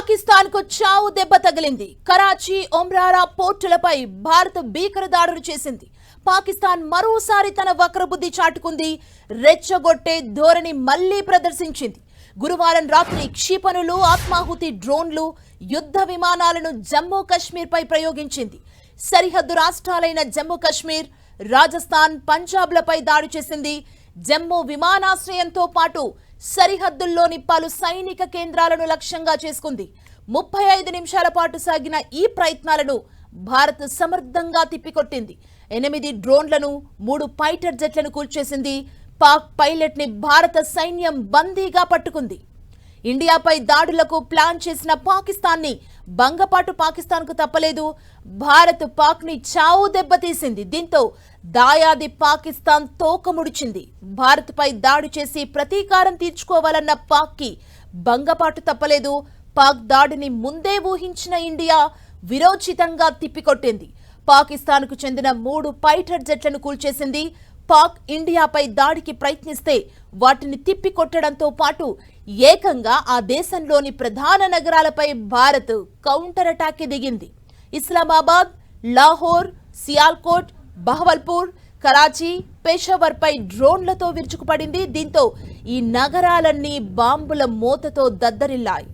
పాకిస్తాన్ కు చావు దెబ్బ తగిలింది. కరాచీ, ఒమ్రారా పోర్టులపై భారత్ భీకర దాడులు చేసింది. పాకిస్తాన్ మరోసారి తన వక్రబుద్ధి చాటుకుంది. రెచ్చగొట్టే ధోరణి మళ్లీ ప్రదర్శించింది. గురువారం రాత్రి క్షిపణులు, ఆత్మాహుతి డ్రోన్లు, యుద్ధ విమానాలను జమ్మూ కశ్మీర్ పై ప్రయోగించింది. సరిహద్దు రాష్ట్రాలైన జమ్మూ కశ్మీర్, రాజస్థాన్, పంజాబ్లపై దాడి చేసింది. జమ్మూ విమానాశ్రయంతో పాటు సరిహద్దుల్లోని పలు సైనిక కేంద్రాలను లక్ష్యంగా చేసుకుంది. 35 నిమిషాల పాటు సాగిన ఈ ప్రయత్నాలను భారత్ సమర్థంగా తిప్పికొట్టింది. 8 డ్రోన్లను, 3 ఫైటర్ జెట్లను కూల్చేసింది. పాక్ పైలట్ ని భారత సైన్యం బందీగా పట్టుకుంది. ఇండియాపై దాడులకు ప్లాన్ చేసిన పాకిస్తాన్ ని భంగపాటు పాకిస్తాన్ కు తప్పలేదు. భారత్ పాక్ ని చావు దెబ్బతీసింది. దీంతో దాయాది పాకిస్తాన్ తోక ముడిచింది. భారత్ పై దాడి చేసి ప్రతీకారం తీర్చుకోవాలన్న పాక్ కి భంగపాటు తప్పలేదు. పాక్ దాడిని ముందే ఊహించిన ఇండియా విరోచితంగా తిప్పికొట్టింది. పాకిస్తాన్ కు చెందిన 3 ఫైటర్ జెట్లను కూల్చేసింది. పాక్ ఇండియాపై దాడికి ప్రయత్నిస్తే వాటిని తిప్పికొట్టడంతో పాటు ఏకంగా ఆ దేశంలోని ప్రధాన నగరాలపై భారత్ కౌంటర్ అటాక్ కి దిగింది. ఇస్లామాబాద్, లాహోర్, సియాల్కోట్, బహవల్పూర్, కరాచీ, పెషావర్ పై డ్రోన్లతో విరుచుకుపడింది. దీంతో ఈ నగరాలన్నీ బాంబుల మోతతో దద్దరిల్లాయి.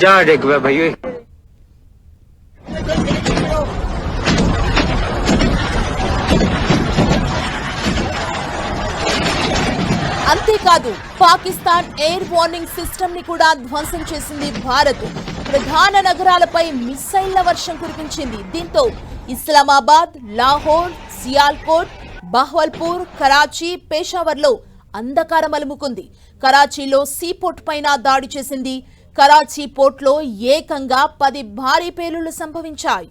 जा देख भैया అంతేకాదు పాకిస్తాన్ ఎయిర్ వార్నింగ్ సిస్టమ్ ని కూడా ధ్వంసం చేసింది భారత్. ప్రధాన నగరాలపై మిస్సైళ్ల వర్షం కురిపించింది. దీంతో ఇస్లామాబాద్, లాహోర్, సియాల్కోట్, బహవల్పూర్, కరాచీ, పెషావర్ లో అంధకారం అలుముకుంది. కరాచీలో సీపోర్ట్ పైన దాడి చేసింది. కరాచీ పోర్ట్లో ఏకంగా 10 భారీ పేలుళ్లు సంభవించాయి.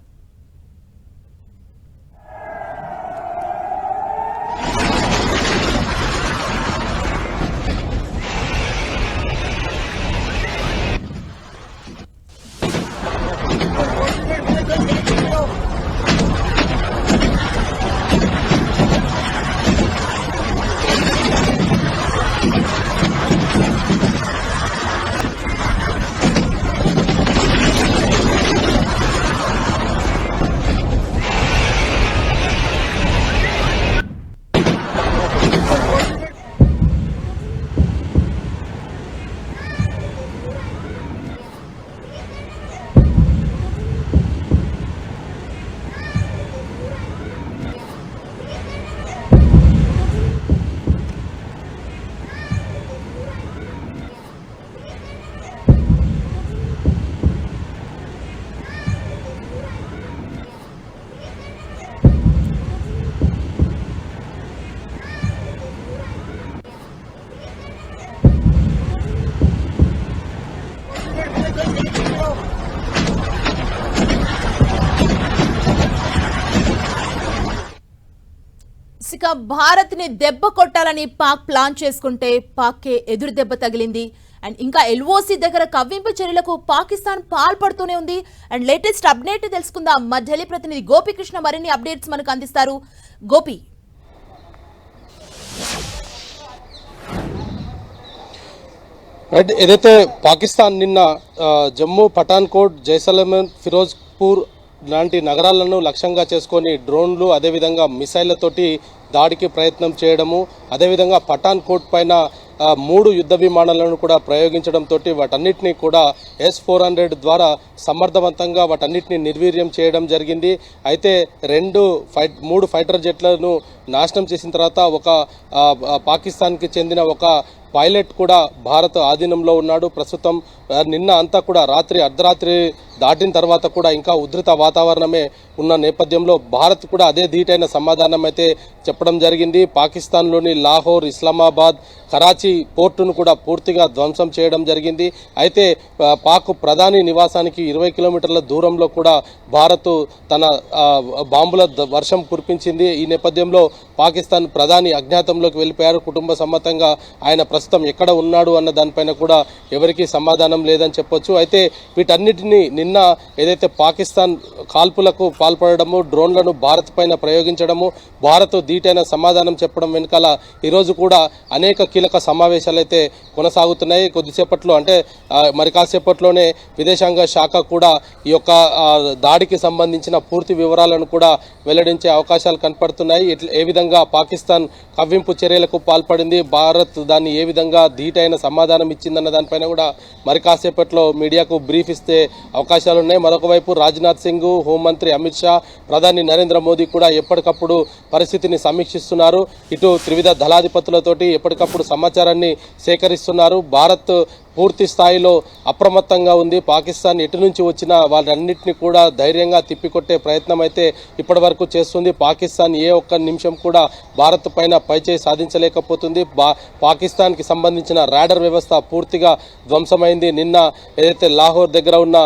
ఇక భారత్ ని దెబ్బ కొట్టాలని పాక్ ప్లాన్ చేసుకుంటే పాక్కే ఎదురు దెబ్బ తగిలింది. అండ్ ఇంకా ఎల్ఓసి దగ్గర కవ్వింపు చర్యలకు పాకిస్తాన్ పాల్పడుతూనే ఉంది. అండ్ లేటెస్ట్ అప్డేట్ తెలుసుకుందాం. మా ఢిల్లీ ప్రతినిధి గోపికృష్ణ మరిన్ని అప్డేట్స్ మనకు అందిస్తారు. గోపి, ఏదైతే పాకిస్తాన్ నిన్న జమ్మూ, పఠాన్కోట్, జైసల్మేర్, ఫిరోజ్పూర్ లాంటి నగరాలను లక్ష్యంగా చేసుకొని డ్రోన్లు, అదేవిధంగా మిసైళ్లతోటి దాడికి ప్రయత్నం చేయడము, అదేవిధంగా పఠాన్కోట్ పైన 3 యుద్ధ విమానాలను కూడా ప్రయోగించడంతో వాటన్నిటినీ కూడా S-400 ద్వారా సమర్థవంతంగా వాటన్నిటిని నిర్వీర్యం చేయడం జరిగింది. అయితే 3 ఫైటర్ జెట్లను నాశనం చేసిన తర్వాత ఒక పాకిస్తాన్కి చెందిన ఒక పైలట్ కూడా భారత్ ఆధీనంలో ఉన్నాడు. ప్రస్తుతం నిన్న అంతా కూడా అర్ధరాత్రి దాటిన తర్వాత కూడా ఇంకా ఉధృత వాతావరణమే ఉన్న నేపథ్యంలో భారత్ కూడా అదే ధీటైన సమాధానం అయితే చెప్పడం జరిగింది. పాకిస్తాన్లోని లాహోర్, ఇస్లామాబాద్, కరాచీ పోర్టును కూడా పూర్తిగా ధ్వంసం చేయడం జరిగింది. అయితే పాక్ ప్రధాని నివాసానికి 20 కిలోమీటర్ల దూరంలో కూడా భారత్ తన బాంబుల వర్షం కురిపించింది. ఈ నేపథ్యంలో పాకిస్తాన్ ప్రధాని అజ్ఞాతంలోకి వెళ్ళిపోయారు. కుటుంబ సమ్మతంగా ఆయన ప్రస్తుతం ఎక్కడ ఉన్నాడు అన్న దానిపైన కూడా ఎవరికీ సమాధానం లేదని చెప్పొచ్చు. అయితే వీటన్నిటినీ నిన్న ఏదైతే పాకిస్తాన్ కాల్పులకు పాల్పడము, డ్రోన్లను భారత్ పైన ప్రయోగించడము, భారత్ ధీటైన సమాధానం చెప్పడం వెనకాల ఈరోజు కూడా అనేక కీలక సమావేశాలు అయితే కొనసాగుతున్నాయి. కొద్దిసేపట్లో అంటే మరి కాసేపట్లోనే విదేశాంగ శాఖ కూడా ఈ యొక్క దాడికి సంబంధించిన పూర్తి వివరాలను కూడా వెల్లడించే అవకాశాలు కనపడుతున్నాయి. ఏ విధంగా పాకిస్తాన్ కవ్వింపు చర్యలకు పాల్పడింది, భారత్ దాన్ని ఏ విధంగా ధీటైన సమాధానం ఇచ్చిందన్న దానిపైన కూడా మరి కాసేపట్లో మీడియాకు బ్రీఫ్ ఇస్తే అవకాశాలు ఉన్నాయి. మరొక వైపు రాజ్నాథ్ సింగ్, హోంమంత్రి అమిత్ షా, ప్రధాని నరేంద్ర మోదీ కూడా ఎప్పటికప్పుడు పరిస్థితిని సమీక్షిస్తున్నారు. ఇటు త్రివిధ దళాధిపతులతోటి ఎప్పటికప్పుడు సమాచారాన్ని సేకరిస్తున్నారు. భారత్ పూర్తి స్థాయిలో అప్రమత్తంగా ఉంది. పాకిస్తాన్ ఎటు నుంచి వచ్చినా వాళ్ళన్నింటినీ కూడా ధైర్యంగా తిప్పికొట్టే ప్రయత్నం అయితే ఇప్పటి వరకు చేస్తుంది. పాకిస్తాన్ ఏ ఒక్క నిమిషం కూడా భారత్ పైన పైచేయి సాధించలేకపోతుంది. పాకిస్తాన్కి సంబంధించిన రాడర్ వ్యవస్థ పూర్తిగా ధ్వంసమైంది. నిన్న ఏదైతే లాహోర్ దగ్గర ఉన్న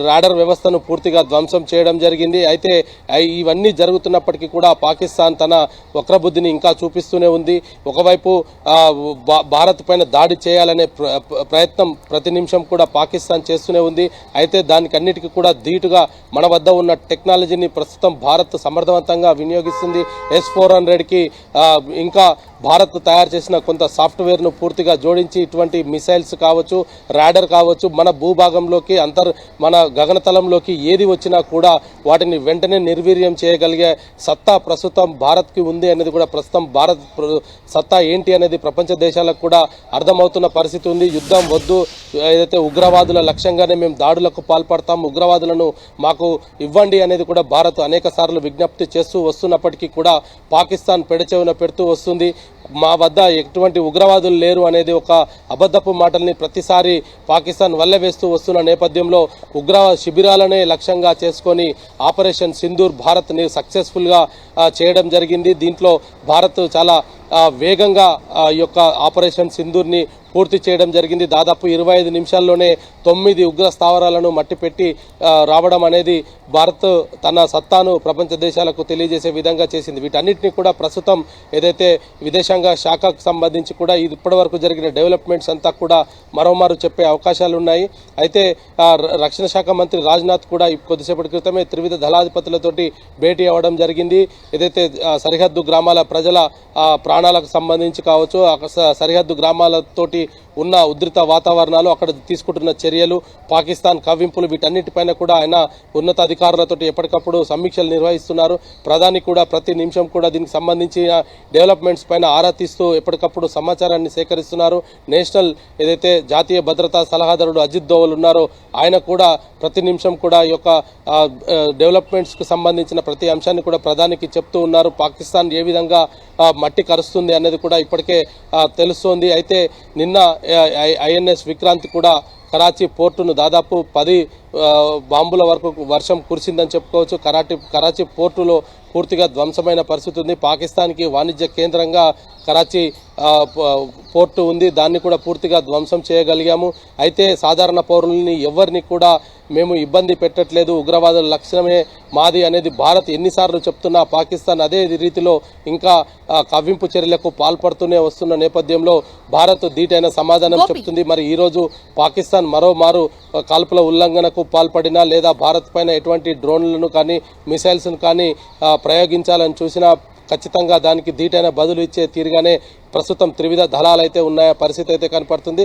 రాడర్ వ్యవస్థను పూర్తిగా ధ్వంసం చేయడం జరిగింది. అయితే ఇవన్నీ జరుగుతున్నప్పటికీ కూడా పాకిస్తాన్ తన వక్రబుద్ధిని ఇంకా చూపిస్తూనే ఉంది. ఒకవైపు భారత్ పైన దాడి చేయాలనే ప్రయత్నం ప్రతి నిమిషం కూడా పాకిస్తాన్ చేస్తూనే ఉంది. అయితే దానికన్నిటికీ కూడా ధీటుగా మన వద్ద ఉన్న టెక్నాలజీని ప్రస్తుతం భారత్ సమర్థవంతంగా వినియోగిస్తుంది. S-400కి ఇంకా భారత్ తయారు చేసిన కొంత సాఫ్ట్వేర్ను పూర్తిగా జోడించి ఇటువంటి మిసైల్స్ కావచ్చు, రాడర్ కావచ్చు, మన భూభాగంలోకి మన గగనతలంలోకి ఏది వచ్చినా కూడా వాటిని వెంటనే నిర్వీర్యం చేయగలిగే సత్తా ప్రస్తుతం భారత్కి ఉంది అనేది కూడా ప్రస్తుతం భారత్ సత్తా ఏంటి అనేది ప్రపంచ దేశాలకు కూడా అర్థమవుతున్న పరిస్థితి ఉంది. యుద్ధం వద్దు, ఏదైతే ఉగ్రవాదుల లక్ష్యంగానే మేము దాడులకు పాల్పడతాం, ఉగ్రవాదులను మాకు ఇవ్వండి అనేది కూడా భారత్ అనేక సార్లు విజ్ఞప్తి చేస్తూ వస్తున్నప్పటికీ కూడా పాకిస్తాన్ పెడచెవిన పెడుతూ వస్తుంది. మా వద్ద ఎటువంటి ఉగ్రవాదులు లేరు అనేది ఒక అబద్ధపు మాటల్ని ప్రతిసారి పాకిస్తాన్ వల్లవేస్తూ వస్తున్న నేపథ్యంలో ఉగ్ర శిబిరాలనే లక్ష్యంగా చేసుకొని ఆపరేషన్ సింధూర్ భారత్ సక్సెస్ఫుల్గా చేయడం జరిగింది. దీంట్లో భారత్ చాలా వేగంగా ఈ యొక్క ఆపరేషన్ సింధూర్ని పూర్తి చేయడం జరిగింది. దాదాపు 25 నిమిషాల్లోనే 9 ఉగ్ర స్థావరాలను మట్టిపెట్టి రావడం అనేది భారత్ తన సత్తాను ప్రపంచ దేశాలకు తెలియజేసే విధంగా చేసింది. వీటన్నిటిని కూడా ప్రస్తుతం ఏదైతే విదేశాంగ శాఖకు సంబంధించి కూడా ఇప్పటివరకు జరిగిన డెవలప్మెంట్స్ అంతా కూడా మరోమారు చెప్పే అవకాశాలు ఉన్నాయి. అయితే రక్షణ శాఖ మంత్రి రాజ్నాథ్ కూడా కొద్దిసేపటి క్రితమే త్రివిధ దళాధిపతులతోటి భేటీ అవ్వడం జరిగింది. ఏదైతే సరిహద్దు గ్రామాల ప్రజల ప్రాణాలకు సంబంధించి కావచ్చు, సరిహద్దు గ్రామాలతోటి ఉన్న ఉధృత వాతావరణాలు, అక్కడ తీసుకుంటున్న చర్యలు, పాకిస్తాన్ కవ్వింపులు, వీటన్నిటిపైన కూడా ఆయన ఉన్నత అధికారులతో ఎప్పటికప్పుడు సమీక్షలు నిర్వహిస్తున్నారు. ప్రధాని కూడా ప్రతి నిమిషం కూడా దీనికి సంబంధించిన డెవలప్మెంట్స్ పైన ఆరా తీస్తూ ఎప్పటికప్పుడు సమాచారాన్ని సేకరిస్తున్నారు. నేషనల్ ఏదైతే జాతీయ భద్రతా సలహాదారుడు అజిత్ దోవల్ ఉన్నారో ఆయన కూడా ప్రతి నిమిషం కూడా ఈ యొక్క డెవలప్మెంట్స్కి సంబంధించిన ప్రతి అంశాన్ని కూడా ప్రధానికి చెప్తూ ఉన్నారు. పాకిస్తాన్ ఏ విధంగా మట్టి కరుస్తుంది అనేది కూడా ఇప్పటికే తెలుస్తోంది. అయితే నిన్న INS విక్రాంతి కూడా కరాచీ పోర్టును దాదాపు 10 బాంబుల వరకు వర్షం కురిసిందని చెప్పుకోవచ్చు. కరాచీ పోర్టులో పూర్తిగా ధ్వంసమైన పరిస్థితి ఉంది. పాకిస్తాన్కి వాణిజ్య కేంద్రంగా కరాచీ పోర్టు ఉంది, దాన్ని కూడా పూర్తిగా ధ్వంసం చేయగలిగాము. అయితే సాధారణ పౌరుల్ని ఎవరిని కూడా మేము ఇబ్బంది పెట్టట్లేదు, ఉగ్రవాదుల లక్ష్యమే మాది అనేది భారత్ ఎన్నిసార్లు చెప్తున్నా పాకిస్తాన్ అదే రీతిలో ఇంకా కవ్వింపు చర్యలకు పాల్పడుతూనే వస్తున్న నేపథ్యంలో భారత్ ధీటైన సమాధానం చెప్తుంది. మరి ఈరోజు పాకిస్తాన్ మరోమారు కాల్పుల ఉల్లంఘనకు పాల్పడినా లేదా భారత్ పైన ఎటువంటి డ్రోన్లను కానీ మిసైల్స్ను కానీ ప్రయోగించాలని చూసినా ఖచ్చితంగా దానికి ధీటైన బదులు ఇచ్చే తీరుగానే ప్రస్తుతం త్రివిధ దళాలు అయితే ఉన్నాయా పరిస్థితి అయితే కనపడుతుంది.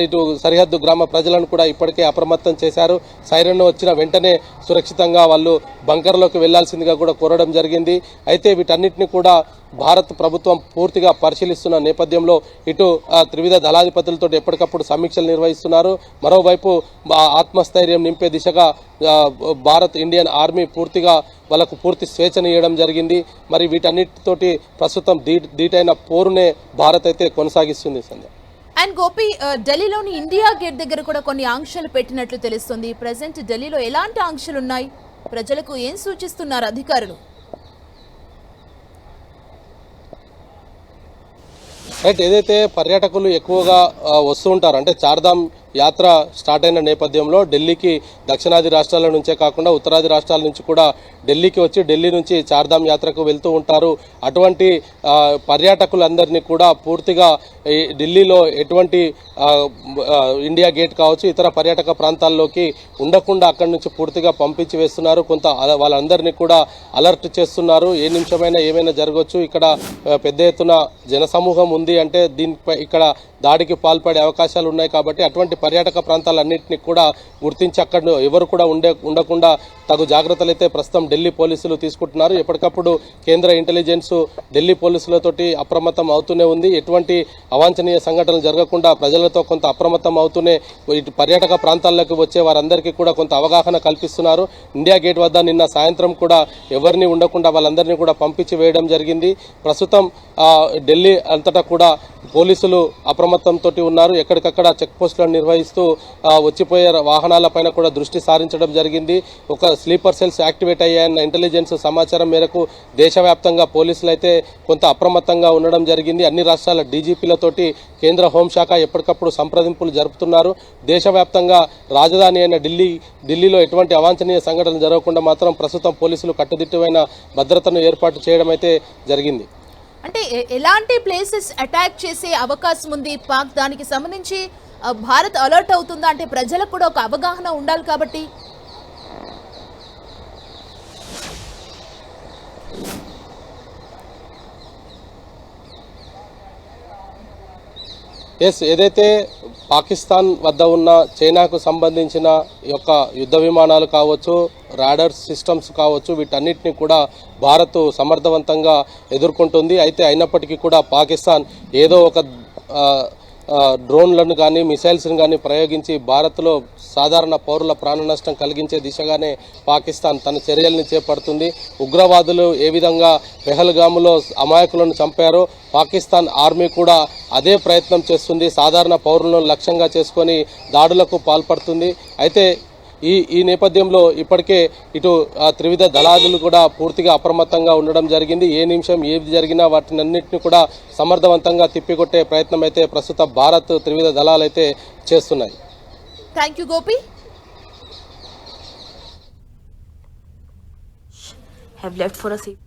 ఇటు సరిహద్దు గ్రామ ప్రజలను కూడా ఇప్పటికే అప్రమత్తం చేశారు. సైరన్ వచ్చిన వెంటనే సురక్షితంగా వాళ్ళు బంకర్లోకి వెళ్లాల్సిందిగా కూడా కోరడం జరిగింది. అయితే వీటన్నిటిని కూడా భారత్ ప్రభుత్వం పూర్తిగా పరిశీలిస్తున్న నేపథ్యంలో ఇటు త్రివిధ దళాధిపతులతో ఎప్పటికప్పుడు సమీక్షలు నిర్వహిస్తున్నారు. మరోవైపు ఆత్మస్థైర్యం నింపే దిశగా భారత్ ఇండియన్ ఆర్మీ పూర్తిగా వాళ్ళకు పూర్తి స్వేచ్ఛను ఇవ్వడం జరిగింది. మరి వీటన్నిటితోటి ప్రస్తుతం ధీటైన పోరునే భారత్ అయితే కొనసాగిస్తుంది. సంధ్య అండ్ గోపి, ఢిల్లీలోని ఇండియా గేట్ దగ్గర కూడా కొన్ని ఆంక్షలు పెట్టినట్లు తెలుస్తుంది. ప్రెసెంట్ ఢిల్లీలో ఎలాంటి ఆంక్షలు ఉన్నాయి, ప్రజలకు ఏం సూచిస్తున్నారు అధికారులు? రైట్, ఏదైతే పర్యాటకులు ఎక్కువగా వస్తూ ఉంటారు, అంటే చార్ధామ్ యాత్ర స్టార్ట్ అయిన నేపథ్యంలో ఢిల్లీకి దక్షిణాది రాష్ట్రాల నుంచే కాకుండా ఉత్తరాది రాష్ట్రాల నుంచి కూడా ఢిల్లీకి వచ్చి ఢిల్లీ నుంచి చార్ధామ్ యాత్రకు వెళ్తూ ఉంటారు. అటువంటి పర్యాటకులందరినీ కూడా పూర్తిగా ఈ ఢిల్లీలో ఎటువంటి ఇండియా గేట్ కావచ్చు ఇతర పర్యాటక ప్రాంతాల్లోకి ఉండకుండా అక్కడి నుంచి పూర్తిగా పంపించి వేస్తున్నారు. కొంత వాళ్ళందరినీ కూడా అలర్ట్ చేస్తున్నారు. ఏ నిమిషమైనా ఏమైనా జరగవచ్చు, ఇక్కడ పెద్ద ఎత్తున జనసమూహం ఉంది అంటే దీనిపై ఇక్కడ దాడికి పాల్పడే అవకాశాలు ఉన్నాయి. కాబట్టి అటువంటి పర్యాటక ప్రాంతాలన్నింటినీ కూడా గుర్తించి అక్కడ ఎవరు కూడా ఉండకుండా తగు జాగ్రత్తలు అయితే ప్రస్తుతం ఢిల్లీ పోలీసులు తీసుకుంటున్నారు. ఎప్పటికప్పుడు కేంద్ర ఇంటెలిజెన్స్ ఢిల్లీ పోలీసులతోటి అప్రమత్తం అవుతూనే ఉంది. ఎటువంటి అవాంఛనీయ సంఘటనలు జరగకుండా ప్రజలతో కొంత అప్రమత్తం అవుతూనే ఇటు పర్యాటక ప్రాంతాల్లోకి వచ్చే వారందరికీ కూడా కొంత అవగాహన కల్పిస్తున్నారు. ఇండియా గేట్ వద్ద నిన్న సాయంత్రం కూడా ఎవరిని ఉండకుండా వాళ్ళందరినీ కూడా పంపించి వేయడం జరిగింది. ప్రస్తుతం ఢిల్లీ అంతటా కూడా పోలీసులు అప్రమత్తంతో ఉన్నారు. ఎక్కడికక్కడ చెక్ పోస్టులను నిర్వహిస్తూ వచ్చిపోయే వాహనాలపైన కూడా దృష్టి సారించడం జరిగింది. ఒక స్లీపర్ సెల్స్ యాక్టివేట్ అయ్యాయన్న ఇంటెలిజెన్స్ సమాచారం మేరకు దేశవ్యాప్తంగా పోలీసులు అయితే కొంత అప్రమత్తంగా ఉండడం జరిగింది. అన్ని రాష్ట్రాల డీజీపీలతోటి కేంద్ర హోంశాఖ ఎప్పటికప్పుడు సంప్రదింపులు జరుపుతున్నారు. దేశవ్యాప్తంగా రాజధాని అయిన ఢిల్లీలో ఎటువంటి అవాంఛనీయ సంఘటనలు జరగకుండా మాత్రం ప్రస్తుతం పోలీసులు కట్టుదిట్టమైన భద్రతను ఏర్పాటు చేయడం అయితే జరిగింది. అంటే ఎలాంటి ప్లేసెస్ అటాక్ చేసే అవకాశం ఉంది పాక్, దానికి సంబంధించి భారత్ అలర్ట్ అవుతుందా? అంటే ప్రజలకు కూడా ఒక అవగాహన ఉండాలి కాబట్టి. ఏదైతే పాకిస్తాన్ వద్ద ఉన్న చైనాకు సంబంధించిన యొక్క యుద్ధ విమానాలు కావచ్చు, రాడర్ సిస్టమ్స్ కావచ్చు, వీటన్నిటిని కూడా భారత్ సమర్థవంతంగా ఎదుర్కొంటుంది. అయితే అయినప్పటికీ కూడా పాకిస్తాన్ ఏదో ఒక డ్రోన్లను కానీ మిసైల్స్ను కానీ ప్రయోగించి భారత్లో సాధారణ పౌరుల ప్రాణ నష్టం కలిగించే దిశగానే పాకిస్తాన్ తన చర్యల్ని చేపడుతుంది. ఉగ్రవాదులు ఏ విధంగా పెహల్గాములో అమాయకులను చంపారో పాకిస్తాన్ ఆర్మీ కూడా అదే ప్రయత్నం చేస్తుంది. సాధారణ పౌరులను లక్ష్యంగా చేసుకొని దాడులకు పాల్పడుతుంది. అయితే ఈ నేపథ్యంలో ఇప్పటికే ఇటు త్రివిధ దళాదులు కూడా పూర్తిగా అప్రమత్తంగా ఉండడం జరిగింది. ఏ నిమిషం ఏది జరిగినా వాటినన్నింటినీ కూడా సమర్థవంతంగా తిప్పికొట్టే ప్రయత్నం అయితే ప్రస్తుత భారత్ త్రివిధ దళాలు అయితే చేస్తున్నాయి. Thank you Gopi. Have left for a seat.